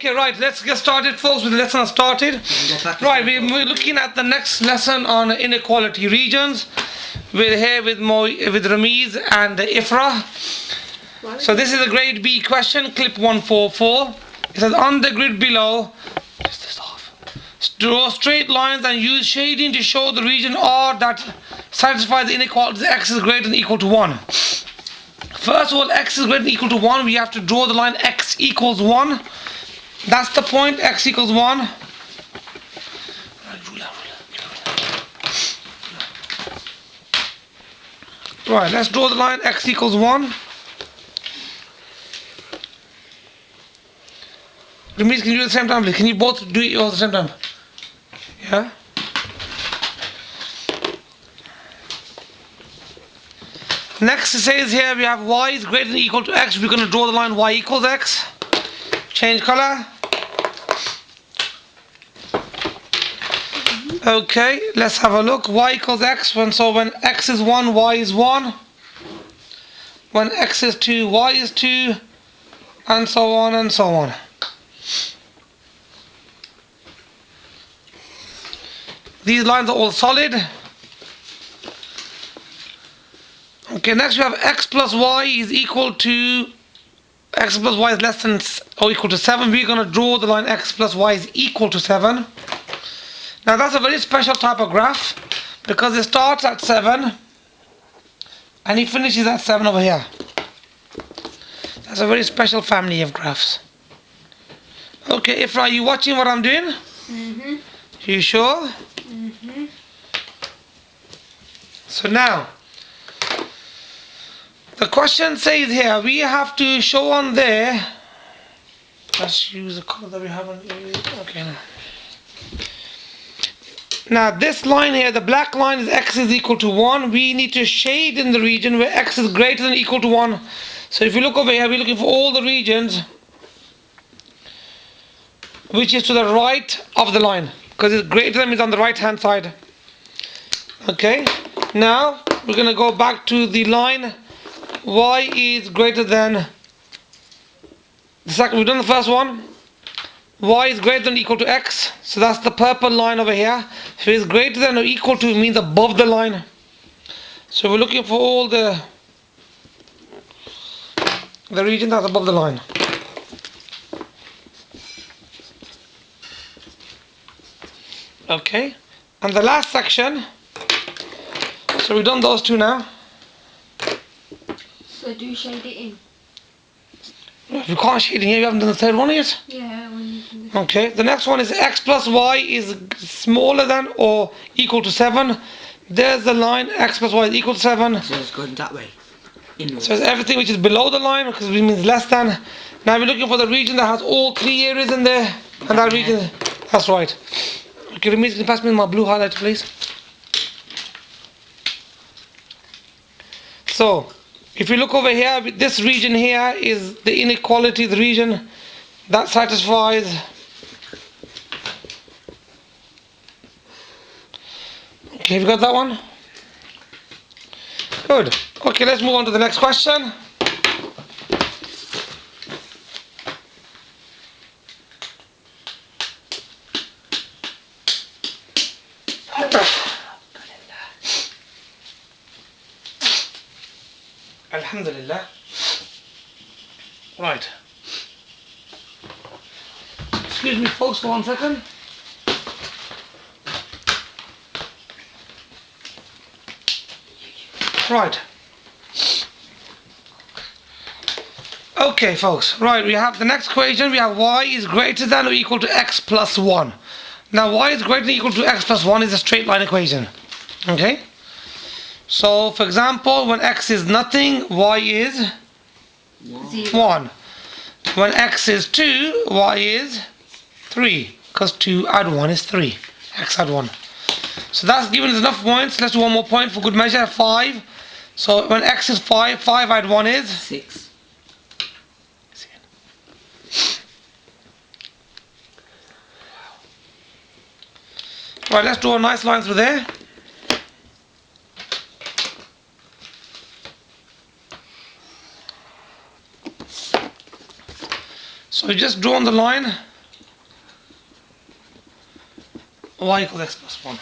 Okay, right, let's get started, folks, with the lesson started. Right, we're looking at the next lesson on inequality regions. We're here with Ramiez and Ifra. So this is a grade B question, clip 144. It says, on the grid below, draw straight lines and use shading to show the region R that satisfies the inequality x is greater than or equal to 1. First of all, x is greater than or equal to 1. We have to draw the line x equals 1. That's the point, x equals 1. Right, let's draw the line x equals 1. Ramiez, can you do it at the same time, please? Can you both do it all at the same time? Yeah? Next it says here we have y is greater than or equal to x. We're going to draw the line y equals x. Change color. Okay, let's have a look. Y equals x. When x is 1, y is 1. When x is 2, y is 2. And so on and so on. These lines are all solid. Okay, next we have x plus y is equal to, x plus y is less than or equal to 7. We're going to draw the line x plus y is equal to 7. Now that's a very special type of graph because it starts at 7 and it finishes at 7 over here. That's a very special family of graphs. Okay, Ifra, are you watching what I'm doing? Mm-hmm. You sure? Mm-hmm. So now, the question says here, we have to show on there, let's use the color that we haven't used, okay. Now this line here, the black line is x is equal to 1. We need to shade in the region where x is greater than or equal to 1. So if you look over here, we're looking for all the regions which is to the right of the line, because it's greater than means on the right hand side. Okay, now we're going to go back to the line y is greater than the second. We've done the first one. Y is greater than or equal to x, so that's the purple line over here. If it is greater than or equal to, it means above the line. So we're looking for all the region that's above the line. Okay, and the last section, so we've done those two now. So do you shade it in? You can't shade in here, you haven't done the third one yet? Yeah, when you can. Okay, the next one is x plus y is smaller than or equal to 7. There's the line, x plus y is equal to 7. So it's going that way. Inwards. So it's everything which is below the line, because it means less than. Now we're looking for the region that has all 3 areas in there. And that region, that's right. Okay, Ramiez, can you pass me my blue highlighter, please? So, if you look over here, this region here is the inequality, the region that satisfies okay, have you got that one? Good. Okay, let's move on to the next question. Alhamdulillah. Right. Excuse me, folks, for 1 second. Right. Okay, folks. Right, we have the next equation. We have y is greater than or equal to x plus 1. Now, y is greater than or equal to x plus 1 is a straight line equation. Okay? So, for example, when x is nothing, y is 1. When x is 2, y is 3. Because 2 add 1 is 3. X add 1. So that's given us enough points. Let's do one more point for good measure. 5. So when x is 5, 5 add 1 is 6. Right, let's draw a nice line through there. So we just drawn the line. y equals x plus 1.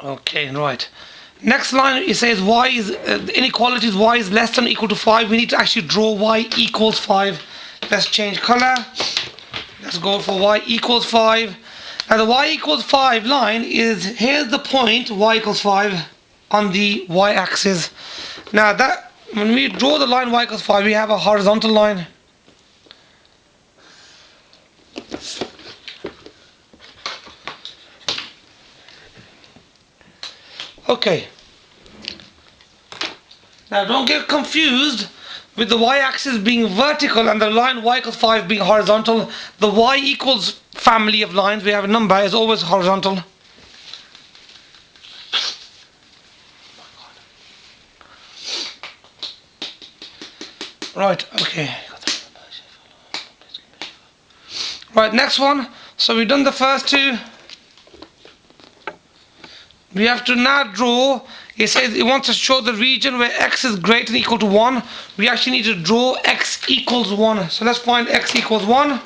Okay, right. Next line, it says y is, the inequality is y is less than or equal to 5. We need to actually draw y equals 5. Let's change color. Let's go for y equals 5. Now the y equals 5 line is, here's the point y equals 5 on the y-axis. Now that, when we draw the line y equals 5, we have a horizontal line. Okay. Now don't get confused with the y-axis being vertical and the line y equals 5 being horizontal. The y equals family of lines, we have a number, is always horizontal. Right, okay. Right, next one. So we've done the first two. We have to now draw, it says it wants to show the region where x is greater than or equal to 1. We actually need to draw x equals 1. So let's find x equals 1.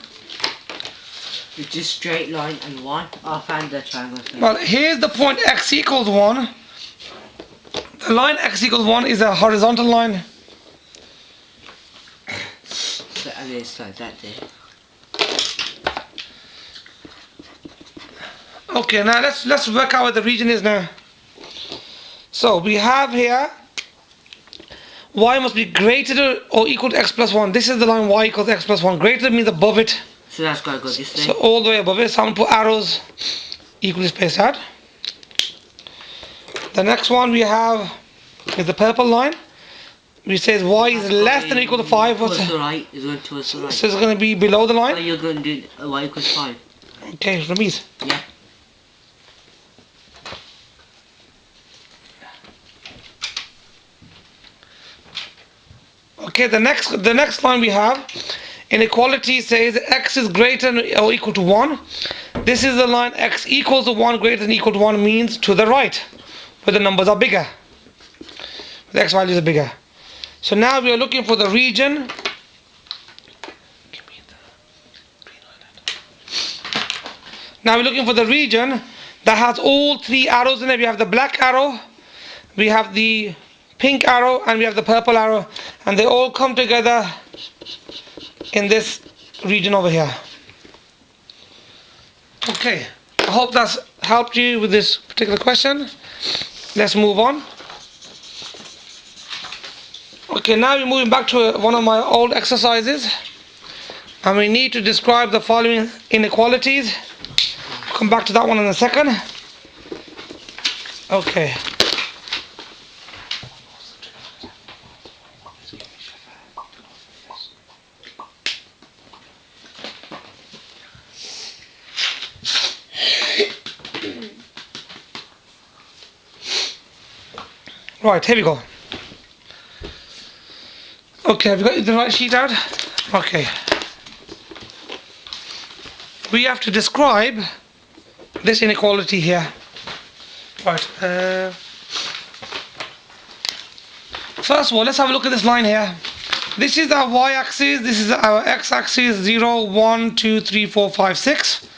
It's a straight line and 1. I found the triangle thing. Well, here's the point x equals 1. The line x equals 1 is a horizontal line. So at least like that there. Okay, now let's work out where the region is now. So we have here y must be greater or equal to x plus 1. This is the line y equals x plus 1. Greater means above it. So that's got to go this way. So all the way above it. So I'm going to put arrows equally spaced out. The next one we have is the purple line, which says y is less than or equal to 5. Towards the right. It's going towards the right. So it's going to be below the Oh, line. you're going to do y equals 5. Okay, Ramiez. Yeah. Okay, the next line we have, inequality says x is greater than or equal to 1. This is the line x equals to 1 greater than or equal to 1 means to the right, where the numbers are bigger. The x values are bigger. So now we are looking for the region. Now we're looking for the region that has all three arrows in it. We have the black arrow, we have the pink arrow, and we have the purple arrow, and they all come together in this region over here. Okay, I hope that's helped you with this particular question. Let's move on. Okay, now we're moving back to one of my old exercises, and we need to describe the following inequalities. Come back to that one in a second. Okay. Right, here we go. Okay, have you got the right sheet out? Okay. We have to describe this inequality here. Right. First of all, let's have a look at this line here. This is our y-axis, this is our x-axis, 0, 1, 2, 3, 4, 5, 6.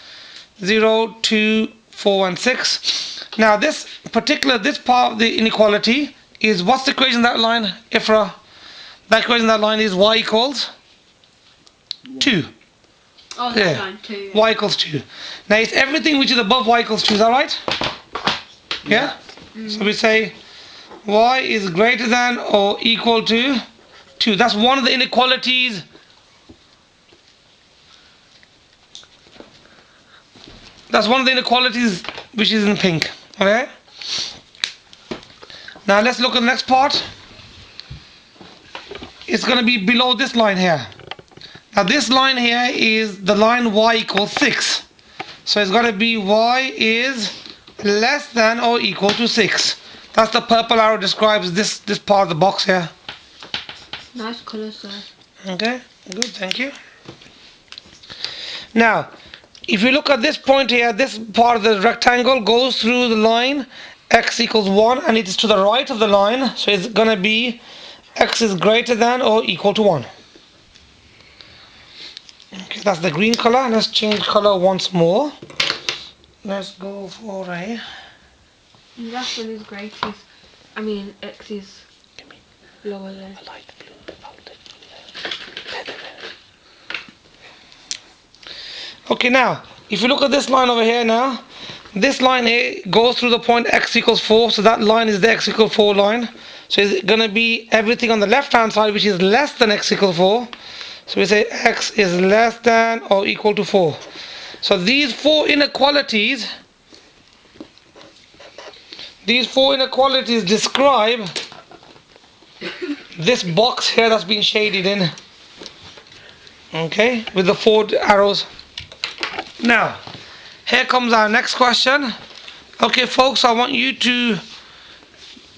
0, 2, 4, and 6. Now this part of the inequality is, what's the equation of that line, Ifra? That equation of that line is y equals 2. Oh, that line too. Y equals 2. Now it's everything which is above y equals 2, is that right? Yeah? So we say y is greater than or equal to 2. That's one of the inequalities. That's one of the inequalities which is in pink. Okay? Now let's look at the next part. It's going to be below this line here. Now this line here is the line y equals 6. So it's got to be y is less than or equal to 6. That's the purple arrow describes this part of the box here. Nice colour, sir. Okay, good, thank you. Now, if you look at this point here, this part of the rectangle goes through the line x equals 1, and it is to the right of the line, so it's going to be x is greater than or equal to 1. Okay, that's the green color. Let's change color once more. Let's go for a... The last one is greatest. I mean, X is lower than. I like the blue. Okay, now, if you look at this line over here now, this line here goes through the point x equals 4, so that line is the x equals 4 line. So it's going to be everything on the left hand side which is less than x equals 4. So we say x is less than or equal to 4. So these four inequalities describe this box here that's been shaded in. Okay, with the 4 arrows. Now, here comes our next question. Okay, folks, I want you to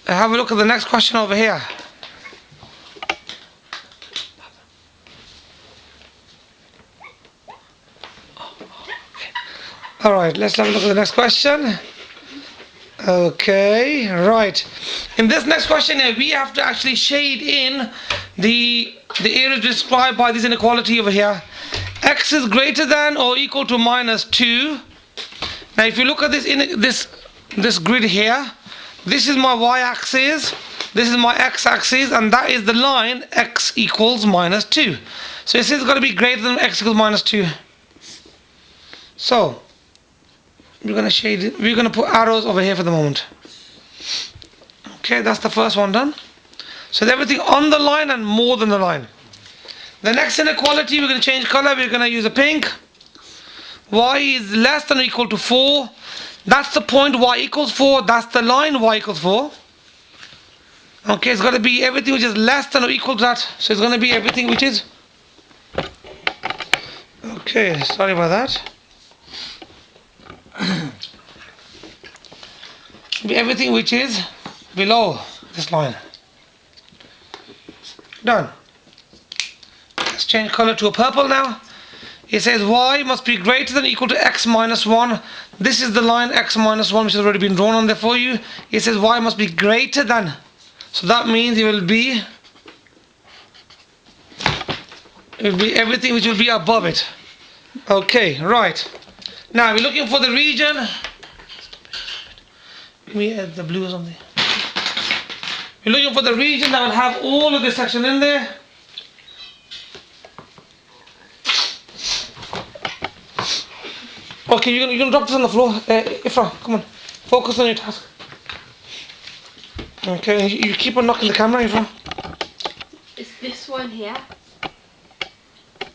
have a look at the next question over here. Alright, let's have a look at the next question. Okay, right. In this next question here, we have to actually shade in the areas described by this inequality over here. X is greater than or equal to minus 2. Now if you look at this grid here, this is my y-axis, this is my x-axis, and that is the line x equals minus 2. So this is going to be greater than x equals minus 2. So we're going to shade it. We're going to put arrows over here for the moment. Okay, that's the first one done. So everything on the line and more than the line. The next inequality, we're going to change color. We're going to use a pink. Y is less than or equal to 4. That's the point y equals 4. That's the line y equals 4. Okay, it's got to be everything which is less than or equal to that. So it's going to be everything which is... Okay, sorry about that. Be everything which is below this line. Done. Let's change color to a purple now. It says y must be greater than or equal to x minus 1. This is the line x minus 1 which has already been drawn on there for you. It says y must be greater than. So that means it will be everything which will be above it. Okay, right. Now we're looking for the region. We add the blue or something. We're looking for the region that will have all of this section in there. Okay, you're gonna drop this on the floor. Ifra, come on. Focus on your task. Okay, you keep on knocking the camera, Ifra. It's this one here.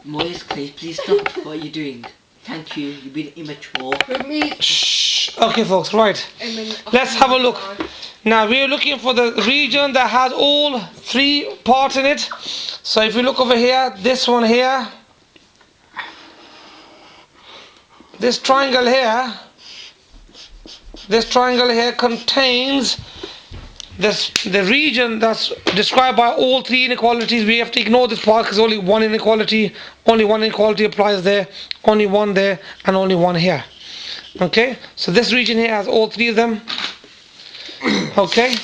Moise, please stop what you're doing. Thank you, you've been immature. Shh. Okay, folks, right. Let's have a look. Now we're looking for the region that has all 3 parts in it. So if you look over here, this one here, this triangle here contains the region that's described by all 3 inequalities. We have to ignore this part because only one inequality applies there, only one there, and only one here. Okay, so this region here has all 3 of them. Okay,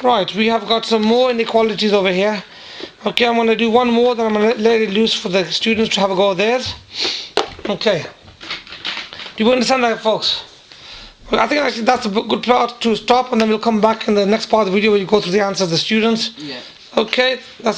right, we have got some more inequalities over here. Okay, I'm going to do one more, then I'm going to let it loose for the students to have a go at theirs. Okay, do you understand that, folks? Well, I think actually that's a good part to stop, and then we'll come back in the next part of the video where you go through the answers of the students. Yeah. Okay, that's